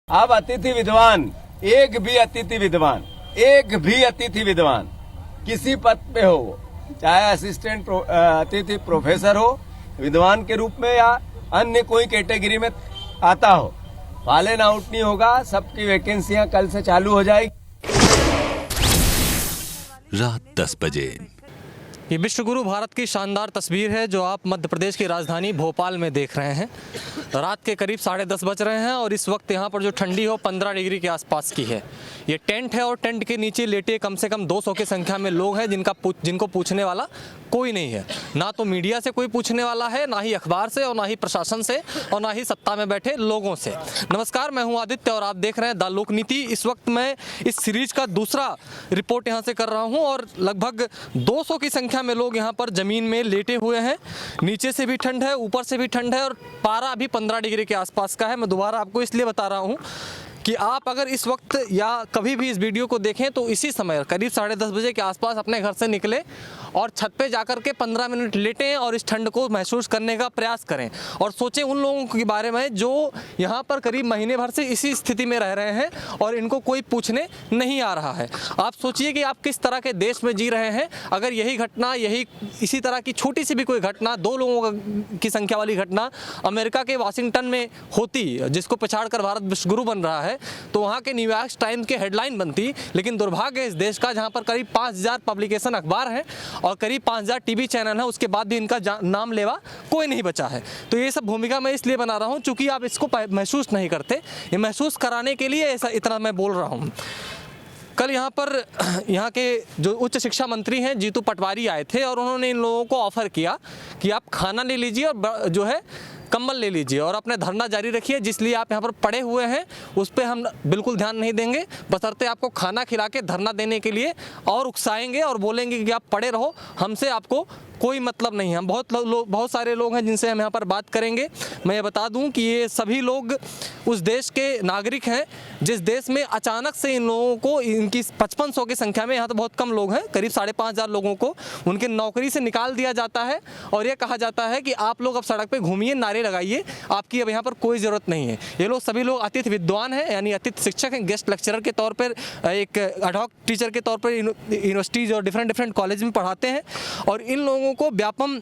अब अतिथि विद्वान, एक भी अतिथि विद्वान किसी पद पे हो, चाहे असिस्टेंट अतिथि प्रोफेसर हो विद्वान के रूप में या अन्य कोई कैटेगरी में आता हो, फॉलन आउट नहीं होगा। सबकी वैकेंसियां कल से चालू हो जाएगी। रात 10 बजे। ये विश्वगुरु भारत की शानदार तस्वीर है जो आप मध्य प्रदेश की राजधानी भोपाल में देख रहे हैं। रात के करीब 10:30 बज रहे हैं और इस वक्त यहाँ पर जो ठंडी हो 15 डिग्री के आसपास की है। ये टेंट है और टेंट के नीचे लेटे कम से कम 200 की संख्या में लोग हैं जिनको पूछने वाला कोई नहीं है। ना तो मीडिया से कोई पूछने वाला है, ना ही अखबार से, और ना ही प्रशासन से, और ना ही सत्ता में बैठे लोगों से। नमस्कार, मैं हूं आदित्य और आप देख रहे हैं द लोकनीति। इस वक्त मैं इस सीरीज का दूसरा रिपोर्ट यहां से कर रहा हूं और लगभग 200 की संख्या में लोग यहां पर जमीन में लेटे हुए हैं। नीचे से भी ठंड है, ऊपर से भी ठंड है और पारा अभी 15 डिग्री के आसपास का है। मैं दोबारा आपको इसलिए बता रहा हूँ कि आप अगर इस वक्त या कभी भी इस वीडियो को देखें तो इसी समय करीब 10:30 बजे के आसपास अपने घर से निकले और छत पे जाकर के 15 मिनट लेटें और इस ठंड को महसूस करने का प्रयास करें और सोचें उन लोगों के बारे में जो यहाँ पर करीब महीने भर से इसी स्थिति में रह रहे हैं और इनको कोई पूछने नहीं आ रहा है। आप सोचिए कि आप किस तरह के देश में जी रहे हैं अगर यही घटना, इसी तरह की छोटी सी भी कोई घटना, 2 लोगों की संख्या वाली घटना अमेरिका के वाशिंगटन में होती, जिसको पछाड़ कर भारत विश्वगुरु बन रहा है, तो वहाँ के न्यूयॉर्क टाइम्स के हेडलाइन बनती। लेकिन दुर्भाग्य इस देश का जहाँ पर करीब 5000 पब्लिकेशन अखबार हैं और करीब 5000 टीवी चैनल हैं, उसके बाद भी इनका नाम लेवा कोई नहीं बचा है। तो ये सब भूमिका मैं इसलिए बना रहा हूँ चूँकि आप इसको महसूस नहीं करते। ये महसूस कराने के लिए ऐसा इतना मैं बोल रहा हूँ। कल यहाँ के जो उच्च शिक्षा मंत्री हैं जीतू पटवारी आए थे और उन्होंने इन लोगों को ऑफ़र किया कि आप खाना ले लीजिए और जो है कंबल ले लीजिए और अपने धरना जारी रखिए। जिसलिए आप यहाँ पर पड़े हुए हैं उस पर हम बिल्कुल ध्यान नहीं देंगे, बशर्ते आपको खाना खिला के धरना देने के लिए और उकसाएंगे और बोलेंगे कि आप पड़े रहो, हमसे आपको कोई मतलब नहीं है। हम बहुत सारे लोग हैं जिनसे हम यहाँ पर बात करेंगे। मैं ये बता दूं कि ये सभी लोग उस देश के नागरिक हैं जिस देश में अचानक से इन लोगों को, इनकी 5500 की संख्या में, यहाँ तो बहुत कम लोग हैं, करीब 5500 लोगों को उनके नौकरी से निकाल दिया जाता है और ये कहा जाता है कि आप लोग अब सड़क पर घूमिए, नारे लगाइए, आपकी अब यहाँ पर कोई ज़रूरत नहीं है। ये लोग सभी लोग अतिथि विद्वान हैं, यानी अतिथि शिक्षक हैं, गेस्ट लेक्चरर के तौर पर, एक एडहॉक टीचर के तौर पर यूनिवर्सिटीज़ और डिफरेंट कॉलेज में पढ़ाते हैं और इन लोगों को व्यापम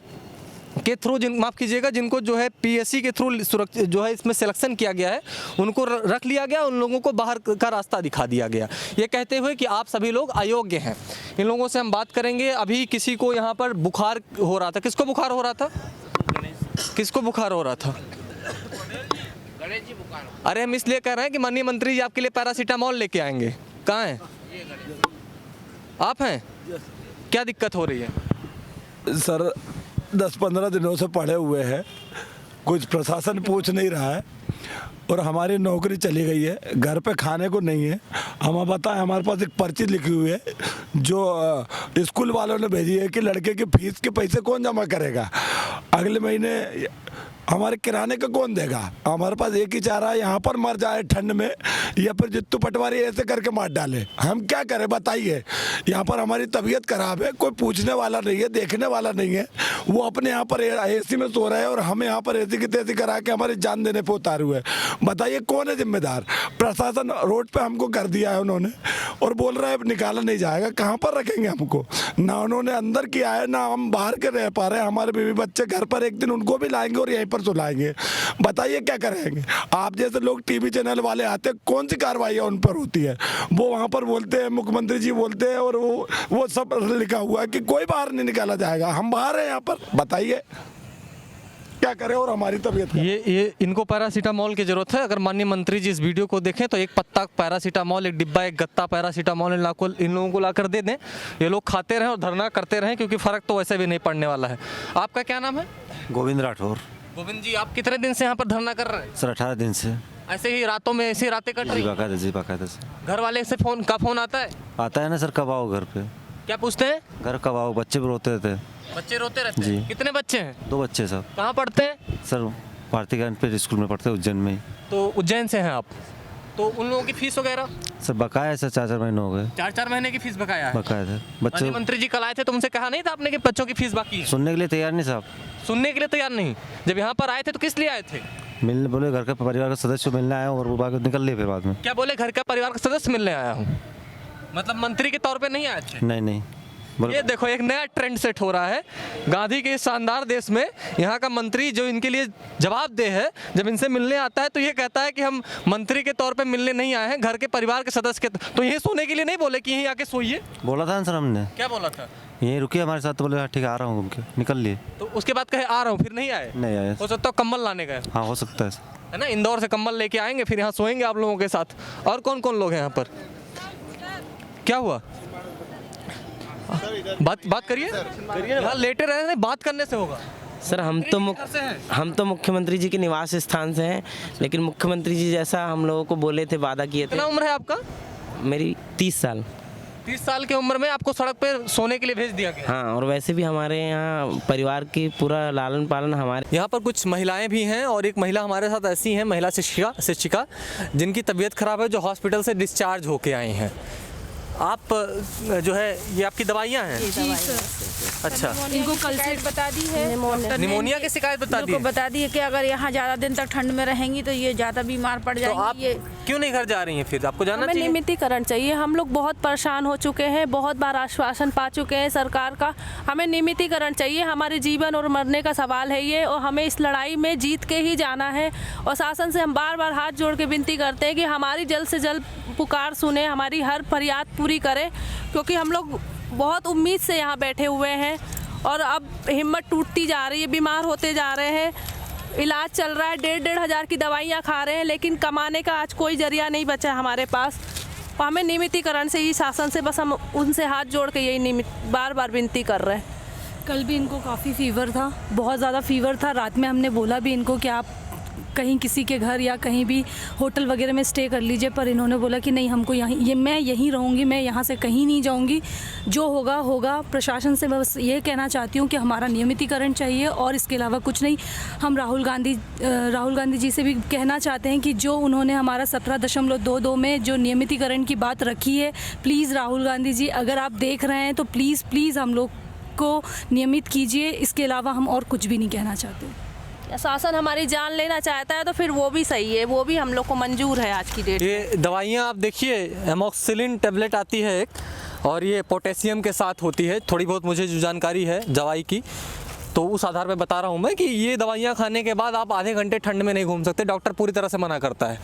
के थ्रू जिनको जो है पीएससी के थ्रू जो है इसमें सिलेक्शन किया गया है, उनको रख लिया गया, उन लोगों को बाहर का रास्ता दिखा दिया गया, ये कहते हुए कि आप सभी लोग अयोग्य हैं। इन लोगों से हम बात करेंगे। अभी किसी को यहाँ पर बुखार हो रहा था। किसको बुखार हो रहा था? किसको बुखार हो रहा था? अरे हम इसलिए कह रहे हैं कि माननीय मंत्री जी आपके लिए पैरासीटामोल लेके आएंगे। कहाँ हैं आप? हैं? क्या दिक्कत हो रही है सर? 10-15 दिनों से पड़े हुए हैं, कुछ प्रशासन पूछ नहीं रहा है और हमारी नौकरी चली गई है, घर पे खाने को नहीं है। हम बताएं, हमारे पास एक पर्ची लिखी हुई है जो स्कूल वालों ने भेजी है कि लड़के की फीस के पैसे कौन जमा करेगा, अगले महीने हमारे किराने का कौन देगा। हमारे पास एक ही चारा है, यहाँ पर मर जाए ठंड में या फिर जित्तू पटवारी ऐसे करके मार डाले। हम क्या करें बताइए? यहाँ पर हमारी तबीयत खराब है, कोई पूछने वाला नहीं है, देखने वाला नहीं है। वो अपने यहाँ पर एसी में सो रहे हैं और हम यहाँ पर एसी की तेजी करा के हमारी जान देने पे उतारे हुए हैं। बताइए कौन है जिम्मेदार? प्रशासन रोड पे हमको कर दिया है उन्होंने और बोल रहा है निकाला नहीं जाएगा। कहाँ पर रखेंगे हमको? ना उन्होंने अंदर किया है, ना हम बाहर के रह पा रहे हैं। हमारे बीवी बच्चे घर पर, एक दिन उनको भी लाएंगे और यहीं पर सुलाएंगे। बताइए क्या करेंगे? आप जैसे लोग टीवी चैनल वाले आते हैं, कौन सी कार्रवाई उन पर होती है? वो वहाँ पर बोलते हैं, मुख्यमंत्री जी बोलते हैं और वो सब लिखा हुआ है कि कोई बाहर नहीं निकाला जाएगा। हम बाहर हैं यहाँ पर, बताइए क्या करें? और हमारी तबीयत ये इनको पैरासीटामोल की जरूरत है। अगर माननीय मंत्री जी इस वीडियो को देखें तो एक पत्ता पैरासीटामोल, एक डिब्बा, एक गत्ता पैरासीटामोल इन लोगों को ला कर दे दें। ये लोग खाते रहें और धरना करते रहें क्योंकि फ़र्क तो वैसे भी नहीं पड़ने वाला है। आपका क्या नाम है? गोविंद राठौर। गोविंद जी, आप कितने दिन से यहाँ पर धरना कर रहे हैं? सर 18 दिन से। ऐसे ही रातों में ऐसी रातें कट रही? जी बाकायदा से। घर वाले से फोन आता है? आता है ना सर, कब आओ घर पे? क्या पूछते हैं? घर कब आओ? बच्चे भी रोते रहते। बच्चे रोते रहते जी। हैं? कितने बच्चे हैं? 2 बच्चे सर। कहाँ पढ़ते हैं? सर भारती ज्ञान पे स्कूल में पढ़ते हैं, उज्जैन में। तो उज्जैन से हैं आप? तो उन लोगों की फीस वगैरह? सर बकाया है सर, 4-4 महीने हो गए। 4-4 महीने की फीस बकाया है? बकाया है बच्चों। मंत्री जी कल आए थे तो उनसे कहा नहीं था आपने कि बच्चों की फीस बाकी है? सुनने के लिए तैयार नहीं साहब। सुनने के लिए तैयार नहीं? जब यहाँ पर आए थे तो किस लिए आए थे? मिलने बोले घर के परिवार के सदस्य मिलने आए और वो बाकी निकल लिए फिर बाद में। क्या बोले, घर का परिवार का सदस्य मिलने आया हूँ, मतलब मंत्री के तौर पे नहीं आए थे? नहीं बोले ये देखो एक नया ट्रेंड सेट हो रहा है गांधी के इस शानदार देश में। यहाँ का मंत्री जो इनके लिए जवाबदेह है, जब इनसे मिलने आता है तो ये कहता है कि हम मंत्री के तौर पे मिलने नहीं आए हैं, घर के परिवार के सदस्य के। तो यहीं सोने के लिए नहीं बोले कि यहीं आके सोइए? बोला था ना सर हमने, क्या बोला था? यहीं रुकिए हमारे साथ, तो बोले हाँ ठीक है आ रहा हूँ घूम के, निकल लिए। तो उसके बाद कहे आ रहा हूँ, फिर नहीं आए? नहीं आए। हो सकता है कम्बल लाने गए, हाँ हो सकता है। है ना, इंदौर से कम्बल लेके आएंगे, फिर यहाँ सोएंगे आप लोगों के साथ। और कौन कौन लोग हैं यहाँ पर? क्या हुआ? बात करिए, यहाँ लेटे रहे हैं, बात करने से होगा। सर हम तो मुख्यमंत्री जी के निवास स्थान से हैं, लेकिन मुख्यमंत्री जी जैसा हम लोगों को बोले थे, वादा किए थे। कितना उम्र है आपका? मेरी 30 साल। 30 साल की उम्र में आपको सड़क पे सोने के लिए भेज दिया गया? हाँ, और वैसे भी हमारे यहाँ परिवार की पूरा लालन पालन हमारे। यहाँ पर कुछ महिलाएं भी हैं और एक महिला हमारे साथ ऐसी हैं, महिला शिक्षिका जिनकी तबीयत खराब है, जो हॉस्पिटल से डिस्चार्ज होके आई हैं। आप जो है ये आपकी दवाइयाँ हैं? अच्छा, इनको कल से बता दी है, निमोनिया की शिकायत बता दी है? बता दी है कि अगर यहाँ ज़्यादा दिन तक ठंड में रहेंगी तो ये ज़्यादा बीमार पड़ तो जाएंगी। आप ये क्यों नहीं घर जा रही हैं? फिर आपको जाना हमें चाहिए। नियमितीकरण चाहिए। हम लोग बहुत परेशान हो चुके हैं, बहुत बार आश्वासन पा चुके हैं सरकार का। हमें नियमितीकरण चाहिए, हमारे जीवन और मरने का सवाल है ये, और हमें इस लड़ाई में जीत के ही जाना है। और शासन से हम बार बार हाथ जोड़ के विनती करते हैं कि हमारी जल्द से जल्द पुकार सुने, हमारी हर फरियाद पूरी करें, क्योंकि हम लोग बहुत उम्मीद से यहाँ बैठे हुए हैं और अब हिम्मत टूटती जा रही है, बीमार होते जा रहे हैं। इलाज चल रहा है, 1.5 हज़ार की दवाइयाँ खा रहे हैं, लेकिन कमाने का आज कोई जरिया नहीं बचा हमारे पास। और हमें नियमितीकरण से ही शासन से बस हम उनसे हाथ जोड़ के यही बार बार विनती कर रहे हैं। कल भी इनको काफ़ी फीवर था, बहुत ज़्यादा फीवर था। रात में हमने बोला भी इनको कि आप कहीं किसी के घर या कहीं भी होटल वगैरह में स्टे कर लीजिए, पर इन्होंने बोला कि नहीं, हमको मैं यहीं रहूँगी, मैं यहाँ से कहीं नहीं जाऊँगी, जो होगा होगा। प्रशासन से बस ये कहना चाहती हूँ कि हमारा नियमितीकरण चाहिए और इसके अलावा कुछ नहीं। हम राहुल गांधी जी से भी कहना चाहते हैं कि जो उन्होंने हमारा 17.22 में जो नियमितीकरण की बात रखी है, प्लीज़ राहुल गांधी जी अगर आप देख रहे हैं तो प्लीज़ हम लोग को नियमित कीजिए। इसके अलावा हम और कुछ भी नहीं कहना चाहते। शासन हमारी जान लेना चाहता है तो फिर वो भी सही है, वो भी हम लोग को मंजूर है आज की डेट। ये दवाइयाँ आप देखिए, एमॉक्सिलिन टेबलेट आती है एक, और ये पोटेशियम के साथ होती है। थोड़ी बहुत मुझे जो जानकारी है दवाई की, तो उस आधार पे बता रहा हूँ मैं कि ये दवाइयाँ खाने के बाद आप आधे घंटे ठंड में नहीं घूम सकते, डॉक्टर पूरी तरह से मना करता है।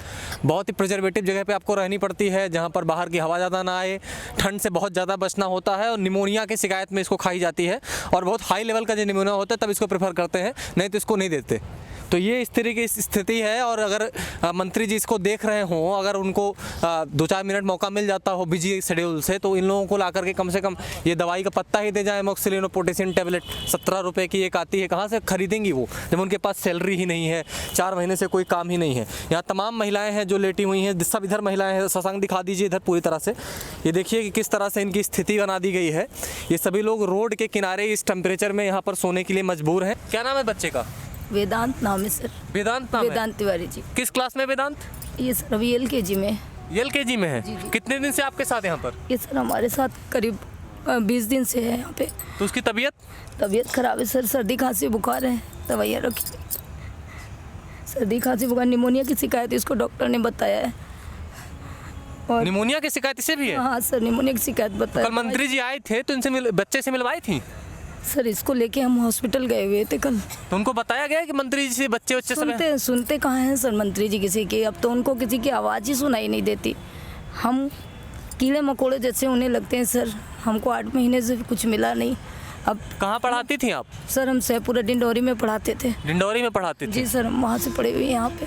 बहुत ही प्रिजर्वेटिव जगह पे आपको रहनी पड़ती है, जहाँ पर बाहर की हवा ज़्यादा ना आए, ठंड से बहुत ज़्यादा बचना होता है। और निमोनिया की शिकायत में इसको खाई जाती है, और बहुत हाई लेवल का जो निमोनिया होता है तब इसको प्रेफर करते हैं, नहीं तो इसको नहीं देते। तो ये इस तरह की स्थिति है। और अगर मंत्री जी इसको देख रहे हों, अगर उनको 2-4 मिनट मौका मिल जाता हो बिजी शेड्यूल से, तो इन लोगों को ला करके कम से कम ये दवाई का पत्ता ही दे जाए। एमॉक्सिलिन और पोटेशियम टेबलेट 17 रुपये की एक आती है, कहाँ से खरीदेंगी वो जब उनके पास सैलरी ही नहीं है, 4 महीने से कोई काम ही नहीं है। यहाँ तमाम महिलाएँ हैं जो लेटी हुई हैं, सब इधर महिलाएँ हैं। शशांक दिखा दीजिए इधर पूरी तरह से, ये देखिए कि किस तरह से इनकी स्थिति बना दी गई है। ये सभी लोग रोड के किनारे इस टेम्परेचर में यहाँ पर सोने के लिए मजबूर हैं। क्या नाम है बच्चे का? वेदांत नाम है सर। वेदांत नाम है? वेदांत तिवारी जी। किस क्लास में वेदांत? ये सर अभी LKG में। LKG में है? कितने दिन से आपके साथ यहाँ पर? ये सर हमारे साथ करीब 20 दिन से है यहाँ पे। तो उसकी तबीयत खराब है सर, सर्दी खांसी बुखार है, दवाइयाँ रखी। सर्दी खांसी बुखार, निमोनिया की शिकायत इसको डॉक्टर ने बताया है। और निमोनिया की शिकायत इसे भी है? हाँ सर, निमोनिया की शिकायत बताया। कल मंत्री जी आए थे तो इनसे बच्चे से मिलवाई थी? सर इसको लेके हम हॉस्पिटल गए हुए थे कल। तो उनको बताया गया कि मंत्री जी से बच्चे सब सुनते कहाँ हैं सर मंत्री जी किसी की? अब तो उनको किसी की आवाज़ ही सुनाई नहीं देती। हम कीड़े मकोड़े जैसे होने लगते हैं सर। हमको 8 महीने से कुछ मिला नहीं। अब कहाँ पढ़ाती थी आप? सर हम सहपुरा डिंडोरी में पढ़ाते थे। डिंडोरी में पढ़ाते थे? जी सर, हम वहाँ से पढ़े हुए हैं। यहाँ पे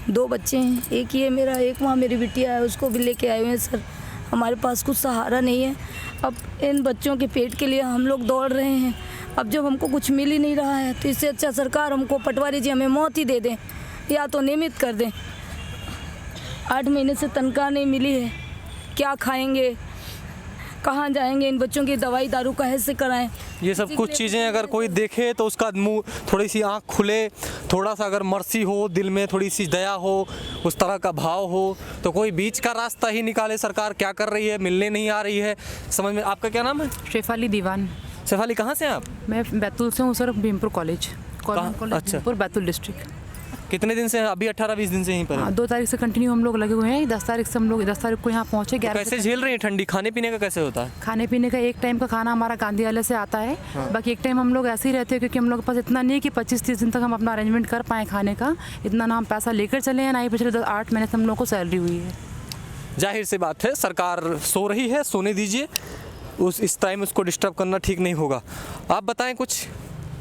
2 बच्चे हैं, एक ये मेरा, एक वहाँ मेरी बिटिया है, उसको भी लेके आए हुए हैं सर। हमारे पास कुछ सहारा नहीं है। अब इन बच्चों के पेट के लिए हम लोग दौड़ रहे हैं। अब जब हमको कुछ मिल ही नहीं रहा है तो इससे अच्छा सरकार हमको, पटवारी जी हमें मौत ही दे दें या तो नियमित कर दें। 8 महीने से तनख्वाह नहीं मिली है, क्या खाएंगे, कहाँ जाएंगे, इन बच्चों की दवाई दारू कैसे कराएं? ये सब कुछ चीज़ें अगर कोई देखे तो उसका मुंह, थोड़ी सी आँख खुले, थोड़ा सा अगर मर्सी हो, दिल में थोड़ी सी दया हो, उस तरह का भाव हो, तो कोई बीच का रास्ता ही निकाले। सरकार क्या कर रही है, मिलने नहीं आ रही है समझ में। आपका क्या नाम है? शेफाली दीवान। शेफाली, कहाँ से हैं आप? मैं बैतूल से हूँ सर, भीमपुर कॉलेज। अच्छा। बैतूल डिस्ट्रिक्ट। कितने दिन से अभी 18-20 दिन से यहीं पर हैं? 2 तारीख से कंटिन्यू हम लोग लगे हुए हैं। 10 तारीख से हम लोग 10 तारीख को यहाँ पहुँचे। तो कैसे झेल रही है ठंडी? खाने पीने का कैसे होता है? खाने पीने का एक टाइम का खाना हमारा गांधी वाले से आता है। बाकी एक टाइम हम लोग ऐसे ही रहते हैं, क्योंकि हम लोग के पास इतना नहीं है कि 25-30 दिन तक हम अपना अरेंजमेंट कर पाएँ खाने का। इतना ना हम पैसा लेकर चले हैं, ना ही पिछले 8 महीने से हम लोग को सैलरी हुई है। जाहिर सी बात है, सरकार सो रही है, सोने दीजिए। इस टाइम उसको डिस्टर्ब करना ठीक नहीं होगा। आप बताएं कुछ।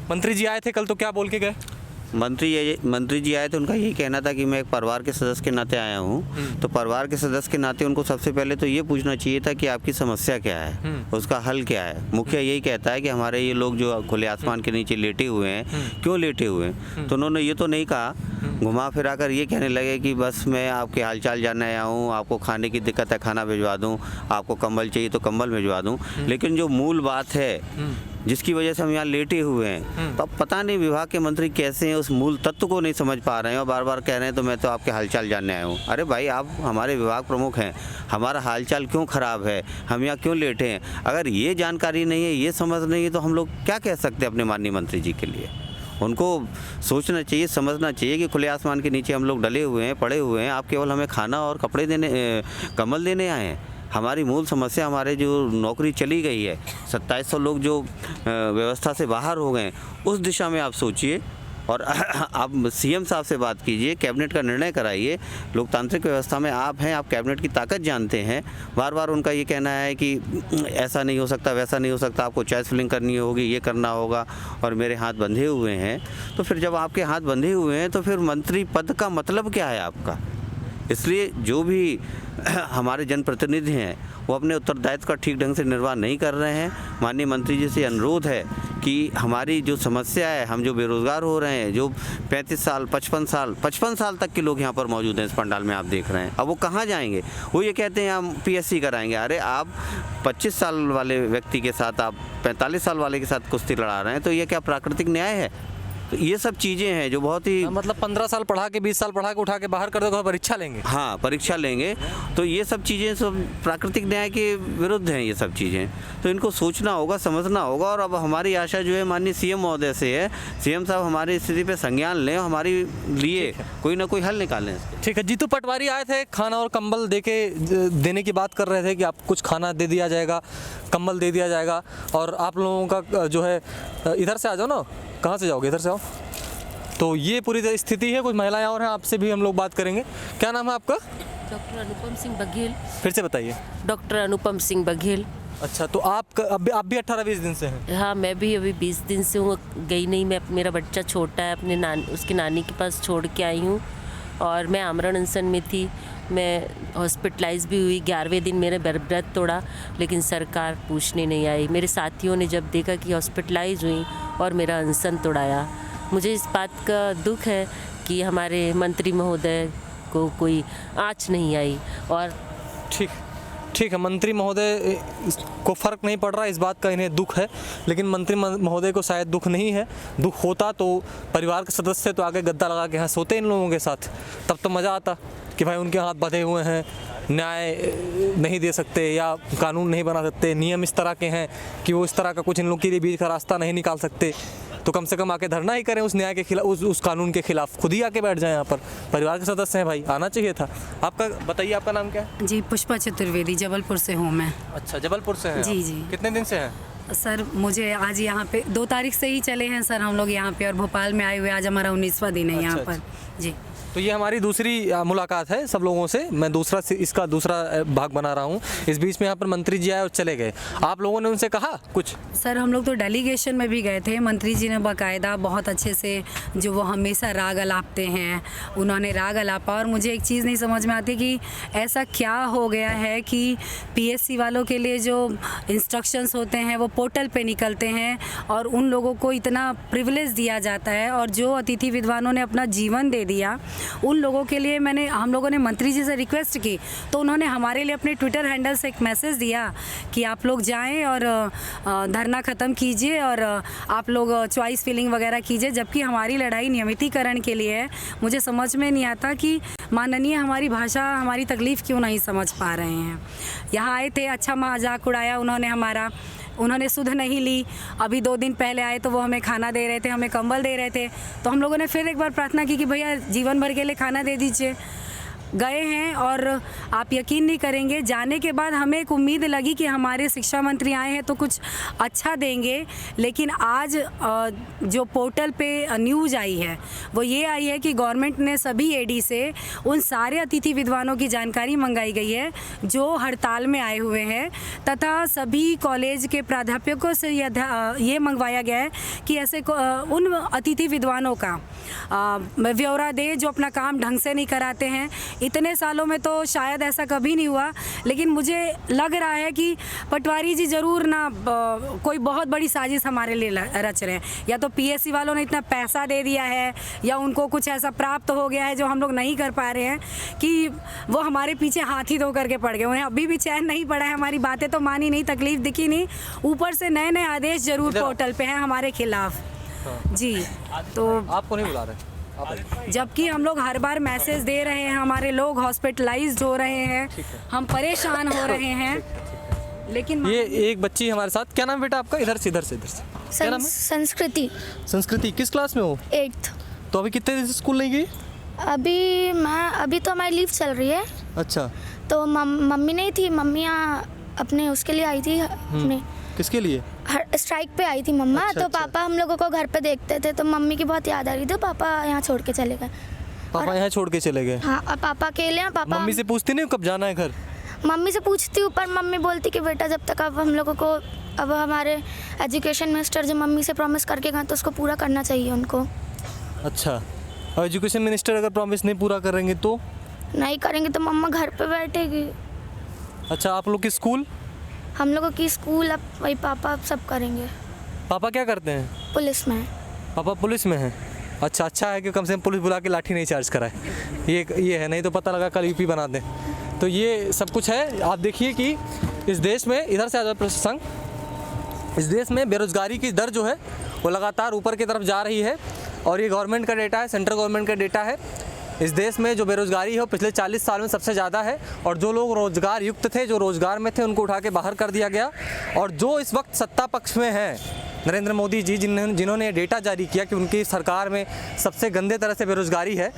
मंत्री जी आए थे कल, तो क्या बोल के गए? मंत्री जी आए थे, उनका यही कहना था कि मैं एक परिवार के सदस्य के नाते आया हूँ। तो परिवार के सदस्य के नाते उनको सबसे पहले तो ये पूछना चाहिए था कि आपकी समस्या क्या है, उसका हल क्या है। मुखिया यही कहता है कि हमारे ये लोग जो खुले आसमान के नीचे लेटे हुए हैं, क्यों लेटे हुए हैं। तो उन्होंने ये तो नहीं कहा, घुमा फिरा कर ये कहने लगे कि बस मैं आपके हालचाल जानने आया हूँ, आपको खाने की दिक्कत है खाना भिजवा दूँ, आपको कंबल चाहिए तो कंबल भिजवा दूँ। लेकिन जो मूल बात है जिसकी वजह से हम यहाँ लेटे हुए हैं, तो अब पता नहीं विभाग के मंत्री कैसे हैं, उस मूल तत्व को नहीं समझ पा रहे हैं और बार बार कह रहे हैं तो मैं तो आपके हालचाल जानने आया हूँ। अरे भाई, आप हमारे विभाग प्रमुख हैं, हमारा हालचाल क्यों ख़राब है, हम यहाँ क्यों लेटे हैं? अगर ये जानकारी नहीं है, ये समझ नहीं है, तो हम लोग क्या कह सकते हैं अपने माननीय मंत्री जी के लिए? उनको सोचना चाहिए, समझना चाहिए कि खुले आसमान के नीचे हम लोग डले हुए हैं, पड़े हुए हैं, आप केवल हमें खाना और कपड़े देने, कंबल देने आए हैं। हमारी मूल समस्या, हमारे जो नौकरी चली गई है, 2700 लोग जो व्यवस्था से बाहर हो गए, उस दिशा में आप सोचिए। और आप सीएम साहब से बात कीजिए, कैबिनेट का निर्णय कराइए। लोकतांत्रिक व्यवस्था में आप हैं, आप कैबिनेट की ताकत जानते हैं। बार बार उनका ये कहना है कि ऐसा नहीं हो सकता, वैसा नहीं हो सकता, आपको चॉइस फिलिंग करनी होगी, ये करना होगा, और मेरे हाथ बंधे हुए हैं। तो फिर जब आपके हाथ बंधे हुए हैं तो फिर मंत्री पद का मतलब क्या है आपका? इसलिए जो भी हमारे जनप्रतिनिधि हैं वो अपने उत्तरदायित्व का ठीक ढंग से निर्वाह नहीं कर रहे हैं। माननीय मंत्री जी से अनुरोध है कि हमारी जो समस्या है, हम जो बेरोज़गार हो रहे हैं, जो 35 साल 55 साल तक के लोग यहाँ पर मौजूद हैं इस पंडाल में, आप देख रहे हैं, अब वो कहाँ जाएंगे? वो ये कहते हैं हम PSC कराएंगे। अरे आप 25 साल वाले व्यक्ति के साथ आप 45 साल वाले के साथ कुश्ती लड़ा रहे हैं, तो ये क्या प्राकृतिक न्याय है? तो ये सब चीज़ें हैं जो बहुत ही, मतलब 15 साल पढ़ा के 20 साल पढ़ा के उठा के बाहर कर दो, परीक्षा लेंगे। हाँ, परीक्षा लेंगे। तो ये सब चीज़ें सब प्राकृतिक न्याय के विरुद्ध हैं ये सब चीज़ें। तो इनको सोचना होगा, समझना होगा। और अब हमारी आशा जो है माननीय CM महोदय से है, CM साहब हमारी स्थिति पे संज्ञान लें, हमारे लिए कोई ना कोई हल निकालें। ठीक है। जीतू पटवारी आए थे, खाना और कंबल देने की बात कर रहे थे कि आप कुछ खाना दे दिया जाएगा, कंबल दे दिया जाएगा, और आप लोगों का जो है, इधर से आ जाओ ना, कहाँ से जाओगे? इधर से आओ। तो ये पूरी स्थिति है। कुछ महिलाएं और हैं, आपसे भी हम लोग बात करेंगे। क्या नाम है आपका? डॉक्टर अनुपम सिंह बघेल। फिर से बताइए। डॉक्टर अनुपम सिंह बघेल। अच्छा, तो आप भी 18-20 दिन से हैं? हाँ, मैं भी अभी 20 दिन से हूँ, गई नहीं। मैं, मेरा बच्चा छोटा है, अपने उसकी नानी के पास छोड़ के आई हूँ, और मैं आमरण अनशन में थी। मैं हॉस्पिटलाइज भी हुई, 11वें दिन मेरे व्रत तोड़ा, लेकिन सरकार पूछने नहीं आई। मेरे साथियों ने जब देखा कि हॉस्पिटलाइज हुई और मेरा अनशन तोड़ाया, मुझे इस बात का दुख है कि हमारे मंत्री महोदय को कोई आँच नहीं आई। और ठीक है, मंत्री महोदय को फ़र्क नहीं पड़ रहा, इस बात का इन्हें दुख है। लेकिन मंत्री महोदय को शायद दुख नहीं है। दुख होता तो परिवार के सदस्य तो आगे गद्दा लगा के यहाँ सोते इन लोगों के साथ, तब तो मज़ा आता कि भाई उनके हाथ बंधे हुए हैं, न्याय नहीं दे सकते या कानून नहीं बना सकते, नियम इस तरह के हैं कि वो इस तरह का कुछ इन लोगों के लिए बीच का रास्ता नहीं निकाल सकते। तो कम से कम आके धरना ही करें उस न्याय के खिलाफ, उस कानून के खिलाफ। खुद ही आके बैठ जाएं यहाँ पर, परिवार के सदस्य हैं भाई, आना चाहिए था। आपका बताइए, आपका नाम क्या है? जी, पुष्पा चतुर्वेदी, जबलपुर से हूँ मैं। अच्छा, जबलपुर से हैं? जी जी। कितने दिन से हैं? सर, मुझे आज यहाँ पे 2 तारीख से ही चले हैं सर हम लोग यहाँ पे, और भोपाल में आए हुए आज हमारा 19वां दिन है यहाँ पर। जी। तो ये हमारी दूसरी मुलाकात है सब लोगों से। मैं इसका दूसरा भाग बना रहा हूँ। इस बीच में यहाँ पर मंत्री जी आए और चले गए। आप लोगों ने उनसे कहा कुछ? सर, हम लोग तो डेलीगेशन में भी गए थे। मंत्री जी ने बाकायदा बहुत अच्छे से, जो वो हमेशा राग अलापते हैं, उन्होंने राग अलापा। और मुझे एक चीज़ नहीं समझ में आती कि ऐसा क्या हो गया है कि PSC वालों के लिए जो इंस्ट्रक्शंस होते हैं वो पोर्टल पे निकलते हैं, और उन लोगों को इतना प्रिविलेज दिया जाता है। और जो अतिथि विद्वानों ने अपना जीवन दे दिया, उन लोगों के लिए हम लोगों ने मंत्री जी से रिक्वेस्ट की, तो उन्होंने हमारे लिए अपने ट्विटर हैंडल से एक मैसेज दिया कि आप लोग जाएं और धरना ख़त्म कीजिए और आप लोग चॉइस फिलिंग वगैरह कीजिए। जबकि हमारी लड़ाई नियमितीकरण के लिए है। मुझे समझ में नहीं आता कि माननीय हमारी भाषा, हमारी तकलीफ़ क्यों नहीं समझ पा रहे हैं। यहाँ आए थे, अच्छा मजाक उड़ाया उन्होंने हमारा उन्होंने सुध नहीं ली। अभी 2 दिन पहले आए तो वो हमें खाना दे रहे थे, हमें कंबल दे रहे थे। तो हम लोगों ने फिर एक बार प्रार्थना की कि भैया जीवन भर के लिए खाना दे दीजिए। गए हैं और आप यकीन नहीं करेंगे, जाने के बाद हमें एक उम्मीद लगी कि हमारे शिक्षा मंत्री आए हैं तो कुछ अच्छा देंगे। लेकिन आज जो पोर्टल पे न्यूज़ आई है वो ये आई है कि गवर्नमेंट ने सभी एडी से उन सारे अतिथि विद्वानों की जानकारी मंगाई गई है जो हड़ताल में आए हुए हैं, तथा सभी कॉलेज के प्राध्यापकों से ये मंगवाया गया है कि ऐसे उन अतिथि विद्वानों का ब्यौरा दे जो अपना काम ढंग से नहीं कराते हैं। इतने सालों में तो शायद ऐसा कभी नहीं हुआ, लेकिन मुझे लग रहा है कि पटवारी जी ज़रूर ना कोई बहुत बड़ी साजिश हमारे लिए रच रहे हैं। या तो पीएससी वालों ने इतना पैसा दे दिया है या उनको कुछ ऐसा प्राप्त हो गया है जो हम लोग नहीं कर पा रहे हैं कि वो हमारे पीछे हाथी धो करके पड़ गए। उन्हें अभी भी चैन नहीं पड़ा है, हमारी बातें तो मानी नहीं, तकलीफ दिखी नहीं, ऊपर से नए नए आदेश जरूर पोर्टल पे हैं हमारे खिलाफ। जी, तो आपको नहीं बुला रहे, जबकि हम लोग हर बार मैसेज दे रहे हैं, हमारे लोग हॉस्पिटलाइज्ड हो रहे हैं, हम परेशान हो रहे हैं। लेकिन ये एक बच्ची हमारे साथ, क्या नाम बेटा आपका? इधर से क्या नाम है? संस्कृति। संस्कृति, किस क्लास में हो? 8th। तो अभी कितने दिन से स्कूल नहीं गई? अभी तो हमारी लीव चल रही है। अच्छा, तो मम्मी नहीं थी, मम्मी अपने उसके लिए आई थी, अपने किसके लिए? स्ट्राइक पे आई थी मम्मा। अच्छा, तो अच्छा। पापा हम लोगों को घर पे देखते थे तो मम्मी की बहुत याद आ रही थी, तो पापा यहाँ छोड़ के चले गए। पापा यहाँ छोड़ के चले गए? हाँ, और पापा अकेले हैं। पापा मम्मी से पूछती नहीं कब जाना है घर? मम्मी से पूछती हूँ, पर मम्मी बोलती कि बेटा जब तक अब हम लोगों को, अब हमारे एजुकेशन मिनिस्टर जो मम्मी से प्रॉमिस करके गए तो उसको पूरा करना चाहिए उनको। अच्छा, और एजुकेशन मिनिस्टर अगर प्रॉमिस नहीं पूरा करेंगे तो? नहीं करेंगे तो मम्मा घर पे बैठेगी। अच्छा, आप लोग की स्कूल? हम लोगों की स्कूल अब वही पापा अब सब करेंगे। पापा क्या करते हैं? पुलिस में। पापा पुलिस में हैं? अच्छा है कि कम से कम पुलिस बुला के लाठी नहीं चार्ज कराए। ये है, नहीं तो पता लगा कल यूपी बना दें। तो ये सब कुछ है। आप देखिए कि इस देश में, इधर से प्रसंग, इस देश में बेरोजगारी की दर जो है वो लगातार ऊपर की तरफ जा रही है। और ये गवर्नमेंट का डेटा है, सेंट्रल गवर्नमेंट का डेटा है। इस देश में जो बेरोजगारी है वो पिछले 40 साल में सबसे ज़्यादा है। और जो लोग रोजगार युक्त थे, जो रोजगार में थे, उनको उठा के बाहर कर दिया गया। और जो इस वक्त सत्ता पक्ष में हैं, नरेंद्र मोदी जी, जिन्होंने ये डेटा जारी किया कि उनकी सरकार में सबसे गंदे तरह से बेरोजगारी है,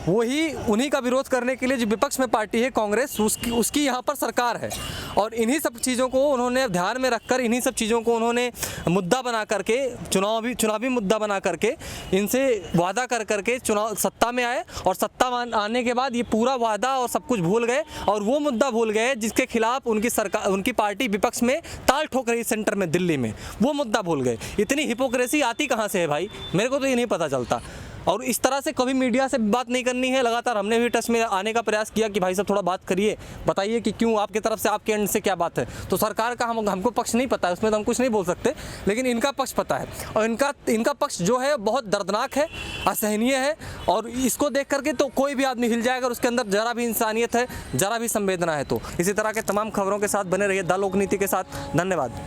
वही उन्हीं का विरोध करने के लिए जो विपक्ष में पार्टी है कांग्रेस, उसकी यहाँ पर सरकार है। और इन्हीं सब चीज़ों को उन्होंने ध्यान में रखकर, इन्हीं सब चीज़ों को उन्होंने मुद्दा बना करके, चुनावी मुद्दा बना करके, इनसे वादा कर करके चुनाव सत्ता में आए। और सत्ता आने के बाद ये पूरा वादा और सब कुछ भूल गए और वो मुद्दा भूल गए जिसके खिलाफ उनकी सरकार, उनकी पार्टी विपक्ष में ताल ठोक रही सेंटर में, दिल्ली में, वो मुद्दा भूल गए। इतनी हिपोक्रेसी आती कहाँ से है भाई? मेरे को तो ये नहीं पता चलता। और इस तरह से कभी मीडिया से बात नहीं करनी है। लगातार हमने भी टच में आने का प्रयास किया कि भाई साहब थोड़ा बात करिए, बताइए कि क्यों आपकी तरफ से, आपके एंड से क्या बात है। तो सरकार का हमको पक्ष नहीं पता है, उसमें तो हम कुछ नहीं बोल सकते, लेकिन इनका पक्ष पता है। और इनका पक्ष जो है बहुत दर्दनाक है, असहनीय है। और इसको देख करके तो कोई भी आदमी हिल जाएगा, उसके अंदर जरा भी इंसानियत है, जरा भी संवेदना है। तो इसी तरह के तमाम खबरों के साथ बने रहिए द लोक नीति के साथ। धन्यवाद।